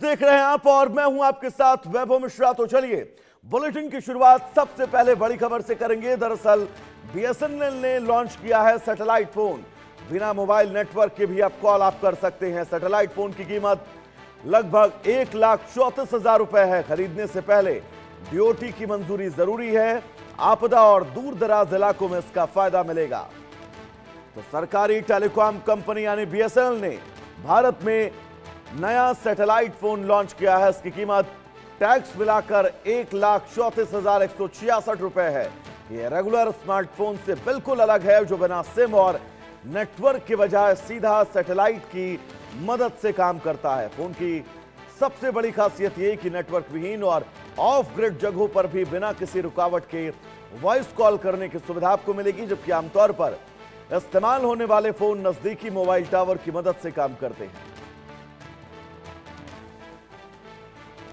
देख रहे हैं आप और मैं हूं आपके साथ वैभव मिश्रा। तो चलिए बुलेटिन की शुरुआत सबसे पहले बड़ी खबर से करेंगे। दरअसल बीएसएनएल ने लॉन्च किया है सैटेलाइट फोन। बिना मोबाइल नेटवर्क के भी आप कॉल कर सकते हैं। सैटेलाइट फोन की कीमत लगभग 1,34,000 रुपए है। खरीदने से पहले डीओटी की मंजूरी जरूरी है। आपदा और दूर दराज इलाकों में इसका फायदा मिलेगा। तो सरकारी टेलीकॉम कंपनी यानी बीएसएनएल ने भारत में नया सैटेलाइट फोन लॉन्च किया है। इसकी कीमत टैक्स मिलाकर 1,34,166 रुपए है। यह रेगुलर स्मार्टफोन से बिल्कुल अलग है, जो बिना सिम और नेटवर्क के बजाय सीधा सैटेलाइट की मदद से काम करता है। फोन की सबसे बड़ी खासियत यह कि नेटवर्क विहीन और ऑफ ग्रिड जगहों पर भी बिना किसी रुकावट के वॉइस कॉल करने की सुविधा आपको मिलेगी, जबकि आमतौर पर इस्तेमाल होने वाले फोन नजदीकी मोबाइल टावर की मदद से काम करते हैं।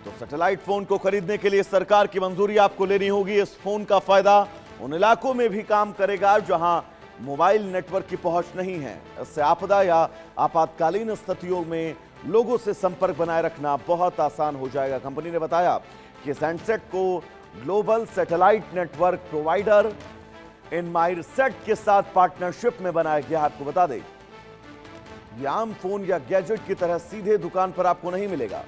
तो सैटेलाइट फोन को खरीदने के लिए सरकार की मंजूरी आपको लेनी होगी। इस फोन का फायदा उन इलाकों में भी काम करेगा जहां मोबाइल नेटवर्क की पहुंच नहीं है। इससे आपदा या आपातकालीन स्थितियों में लोगों से संपर्क बनाए रखना बहुत आसान हो जाएगा। कंपनी ने बताया कि सैनसेट को ग्लोबल सैटेलाइट नेटवर्क प्रोवाइडर इनमाइरसेट के साथ पार्टनरशिप में बनाया गया। आपको बता दें, ये आम फोन या गैजेट की तरह सीधे दुकान पर आपको नहीं मिलेगा।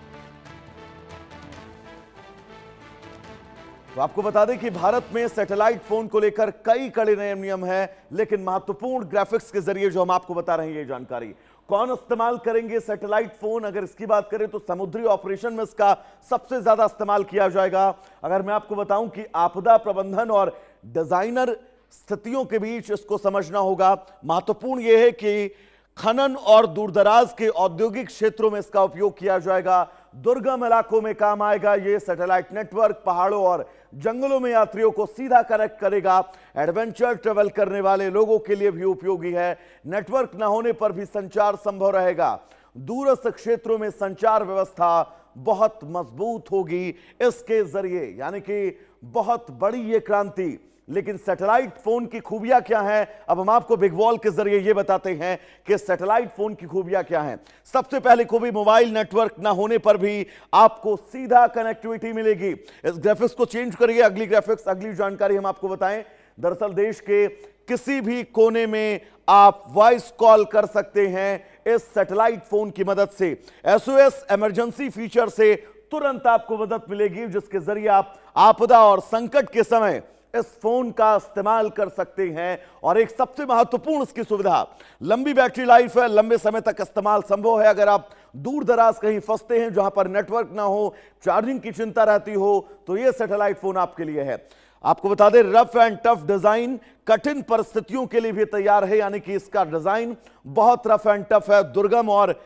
तो आपको बता दें कि भारत में सैटेलाइट फोन को लेकर कई कड़े नियम हैं, लेकिन महत्वपूर्ण ग्राफिक्स के जरिए जो हम आपको बता रहे हैं ये जानकारी। कौन इस्तेमाल करेंगे सैटेलाइट फोन? अगर इसकी बात करें तो समुद्री ऑपरेशन में इसका सबसे ज्यादा इस्तेमाल किया जाएगा। अगर मैं आपको बताऊं कि आपदा प्रबंधन और डिजाइनर स्थितियों के बीच इसको समझना होगा। महत्वपूर्ण यह है कि खनन और दूरदराज के औद्योगिक क्षेत्रों में इसका उपयोग किया जाएगा। दुर्गम इलाकों में काम आएगा। यह सैटेलाइट नेटवर्क पहाड़ों और जंगलों में यात्रियों को सीधा कनेक्ट करेगा। एडवेंचर ट्रेवल करने वाले लोगों के लिए भी उपयोगी है। नेटवर्क न होने पर भी संचार संभव रहेगा। दूरस्थ क्षेत्रों में संचार व्यवस्था बहुत मजबूत होगी इसके जरिए, यानी कि बहुत बड़ी ये क्रांति। लेकिन सैटेलाइट फोन की खूबियां क्या हैं, अब हम आपको बिग वॉल के जरिए यह बताते हैं कि सैटेलाइट फोन की खूबियां क्या हैं। सबसे पहले खूबी, मोबाइल नेटवर्क ना होने पर भी आपको सीधा कनेक्टिविटी मिलेगी। इस ग्राफिक्स को चेंज करिए, अगली ग्राफिक्स, अगली जानकारी हम आपको बताएं। दरअसल देश के किसी भी कोने में आप वॉइस कॉल कर सकते हैं इस सैटेलाइट फोन की मदद से। एसओएस इमरजेंसी फीचर से तुरंत आपको मदद मिलेगी, जिसके जरिए आप आपदा और संकट के समय इस फोन का इस्तेमाल कर सकते हैं। और एक सबसे महत्वपूर्ण इसकी सुविधा, लंबी बैटरी लाइफ है, लंबे समय तक इस्तेमाल संभव है। अगर आप दूर दराज कहीं फंसते हैं जहां पर नेटवर्क ना हो, चार्जिंग की चिंता रहती हो, तो यह सैटेलाइट फोन आपके लिए है। आपको बता दें, रफ एंड टफ डिजाइन कठिन परिस्थितियों के लिए भी तैयार है, यानी कि इसका डिजाइन बहुत रफ एंड टफ है। दुर्गम और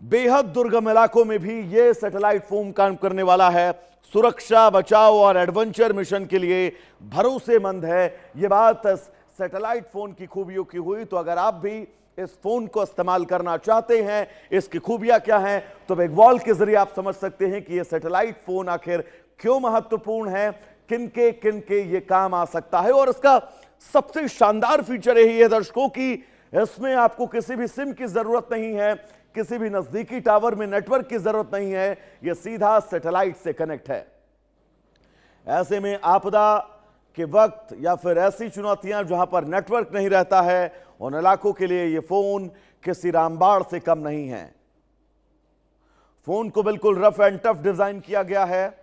बेहद दुर्गम इलाकों में भी यह सैटेलाइट फोन काम करने वाला है। सुरक्षा, बचाव और एडवेंचर मिशन के लिए भरोसेमंद है। यह बात सैटेलाइट फोन की खूबियों की हुई। तो अगर आप भी इस फोन को इस्तेमाल करना चाहते हैं, इसकी खूबियां क्या हैं, तो बिग वॉल के जरिए आप समझ सकते हैं कि यह सैटेलाइट फोन आखिर क्यों महत्वपूर्ण है, किनके किनके ये काम आ सकता है। और इसका सबसे शानदार फीचर यही है दर्शकों कि इसमें आपको किसी भी सिम की जरूरत नहीं है, किसी भी नजदीकी टावर में नेटवर्क की जरूरत नहीं है। यह सीधा सैटेलाइट से कनेक्ट है। ऐसे में आपदा के वक्त या फिर ऐसी चुनौतियां जहां पर नेटवर्क नहीं रहता है, उन इलाकों के लिए यह फोन किसी रामबाण से कम नहीं है। फोन को बिल्कुल रफ एंड टफ डिजाइन किया गया है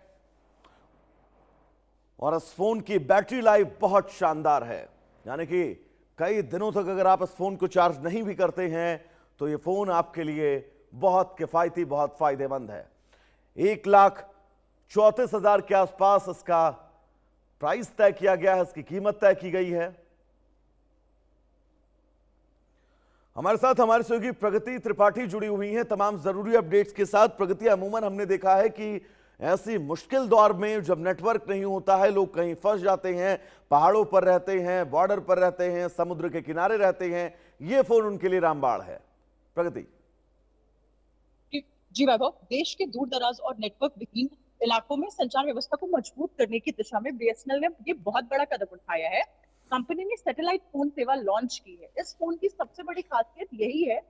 और इस फोन की बैटरी लाइफ बहुत शानदार है, यानी कि कई दिनों तक अगर आप इस फोन को चार्ज नहीं भी करते हैं तो यह फोन आपके लिए बहुत किफायती, बहुत फायदेमंद है। 1,34,000 के आसपास इसका प्राइस तय किया गया है, इसकी कीमत तय की गई है। हमारे साथ हमारे सहयोगी प्रगति त्रिपाठी जुड़ी हुई हैं तमाम जरूरी अपडेट्स के साथ। प्रगति, अमूमन हमने देखा है कि ऐसी मुश्किल दौर में जब नेटवर्क नहीं होता है, लोग कहीं फंस जाते हैं, पहाड़ों पर रहते हैं, बॉर्डर पर रहते हैं, समुद्र के किनारे रहते हैं, ये फोन उनके लिए रामबाण है। प्रगति जी वैभव, देश के दूर दराज और नेटवर्क विहीन इलाकों में संचार व्यवस्था को मजबूत करने की दिशा में बीएसएनएल ने ये बहुत बड़ा कदम उठाया है। कंपनी ने सैटेलाइट फोन सेवा लॉन्च की है। इस फोन की सबसे बड़ी खासियत यही है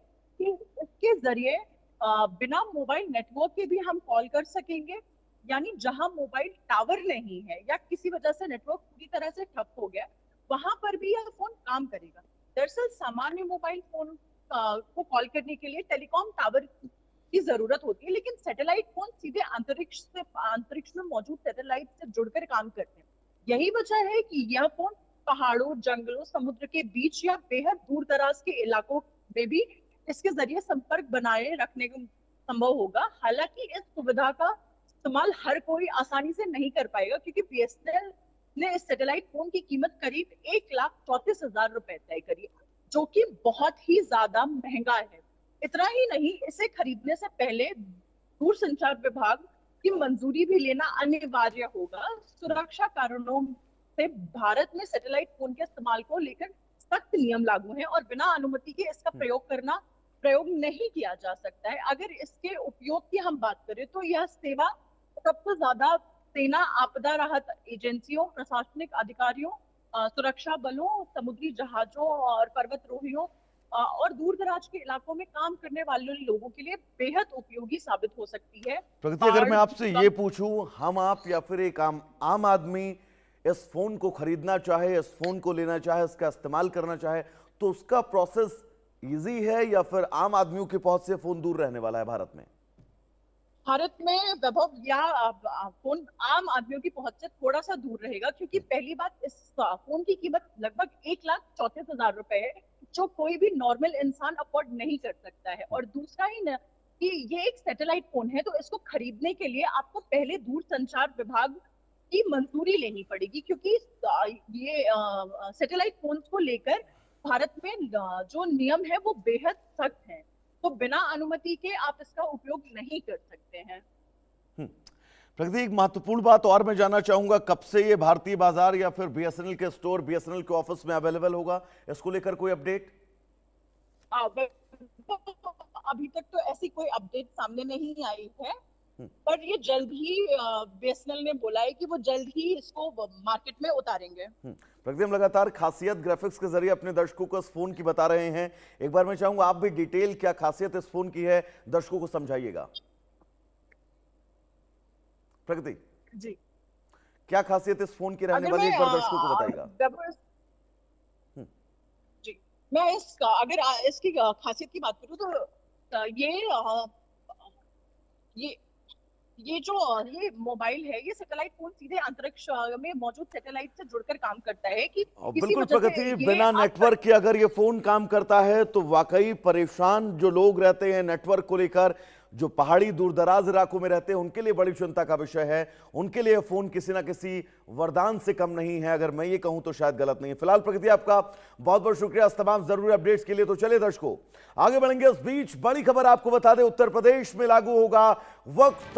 कि इसके जरिए बिना मोबाइल नेटवर्क के भी हम कॉल कर सकेंगे। यानी जहां मोबाइल टावर नहीं है या किसी वजह से नेटवर्क पूरी तरह से ठप हो गया, वहां पर भी यह फोन काम करेगा। दरअसल सामान्य मोबाइल फोन को कॉल करने के लिए टेलीकॉम टावर की जरूरत होती है, लेकिन सैटेलाइट फोन सीधे अंतरिक्ष में मौजूद सैटेलाइट से जुड़कर काम करते हैं। यही वजह है कि यह फोन पहाड़ों, जंगलों, समुद्र के बीच या बेहद दूर दराज के इलाकों में भी इसके जरिए संपर्क बनाए रखने का संभव होगा। हालांकि इस सुविधा का इस्तेमाल हर कोई आसानी से नहीं कर पाएगा, क्योंकि बीएसएनएल ने इस सैटेलाइट फोन की कीमत करीब 1,34,000 रुपए तय करी, जो कि बहुत ही ज्यादा महंगा है। इतना ही नहीं, इसे खरीदने से पहले दूरसंचार विभाग की मंजूरी भी लेना अनिवार्य होगा। सुरक्षा कारणों से भारत में सैटेलाइट फोन के इस्तेमाल को लेकर सख्त नियम लागू हैं और बिना अनुमति के इसका प्रयोग नहीं किया जा सकता है। अगर इसके उपयोग की हम बात करें तो यह सेवा सबसे ज्यादा सेना, आपदा राहत एजेंसियों, प्रशासनिक अधिकारियों, सुरक्षा बलों, समुद्री जहाजों और पर्वतारोहियों और दूर दराज के इलाकों में काम करने वाले लोगों के लिए बेहद उपयोगी साबित हो सकती है। प्रगति, अगर मैं आपसे ये पूछूं, हम आप या फिर एक आम आदमी इस फोन को खरीदना चाहे, इस फोन को लेना चाहे, इसका इस्तेमाल करना चाहे, तो उसका प्रोसेस इजी है या फिर आम आदमियों की पहुंच से फोन दूर रहने वाला है भारत में? भारत में वैभव या फोन आम आदमियों की पहुंच से थोड़ा सा दूर रहेगा, क्योंकि पहली बात, इस फोन की कीमत लगभग 1,34,000 रुपए है, जो कोई भी नॉर्मल इंसान अफोर्ड नहीं कर सकता है। और दूसरा ही न कि ये एक सैटेलाइट फोन है, तो इसको खरीदने के लिए आपको पहले दूरसंचार विभाग की मंजूरी लेनी पड़ेगी, क्योंकि ये सैटेलाइट फोन को लेकर भारत में जो नियम है वो बेहद सख्त है। तो बिना अनुमति के आप इसका उपयोग नहीं कर सकते हैं। प्रगति, एक महत्वपूर्ण बात और मैं जानना चाहूंगा, कब से ये भारतीय बाजार या फिर बीएसएनएल के स्टोर, बीएसएनएल के ऑफिस में अवेलेबल होगा? इसको लेकर कोई अपडेट? अभी तक तो ऐसी कोई अपडेट सामने नहीं आई है, पर ये जल्द ही बीएसएनएल ने बोला है कि वो जल्द ही इसको मार्केट में उतारेंगे। प्रगति, हम लगातार खासियत ग्राफिक्स के जरिए अपने दर्शकों को इस फोन की बता रहे हैं। एक बार मैं चाहूंगा आप भी डिटेल क्या खासियत इस फोन की है दर्शकों को समझाइएगा। प्रगति जी, क्या खासियत इस फोन की रहने वाली, एक बार दर्शकों को बताइएगा। जी, मैं इसकी खासियत की बात करूं तो ये मोबाइल है, ये सैटेलाइट फोन सीधे अंतरिक्ष में मौजूद सैटेलाइट से जुड़कर काम करता है। कि बिल्कुल प्रगति, बिना नेटवर्क के अगर ये फोन काम करता है तो वाकई परेशान जो लोग रहते हैं नेटवर्क को लेकर, जो पहाड़ी दूरदराज इलाकों में रहते हैं, उनके लिए बड़ी चिंता का विषय है। उनके लिए फोन किसी ना किसी वरदान से कम नहीं है, अगर मैं ये कहूं तो शायद गलत नहीं है। फिलहाल प्रगति, आपका बहुत बहुत शुक्रिया इस तमाम जरूरी अपडेट्स के लिए। तो चलिए दर्शकों, आगे बढ़ेंगे। इस बीच बड़ी खबर आपको बता दें, उत्तर प्रदेश में लागू होगा वक्त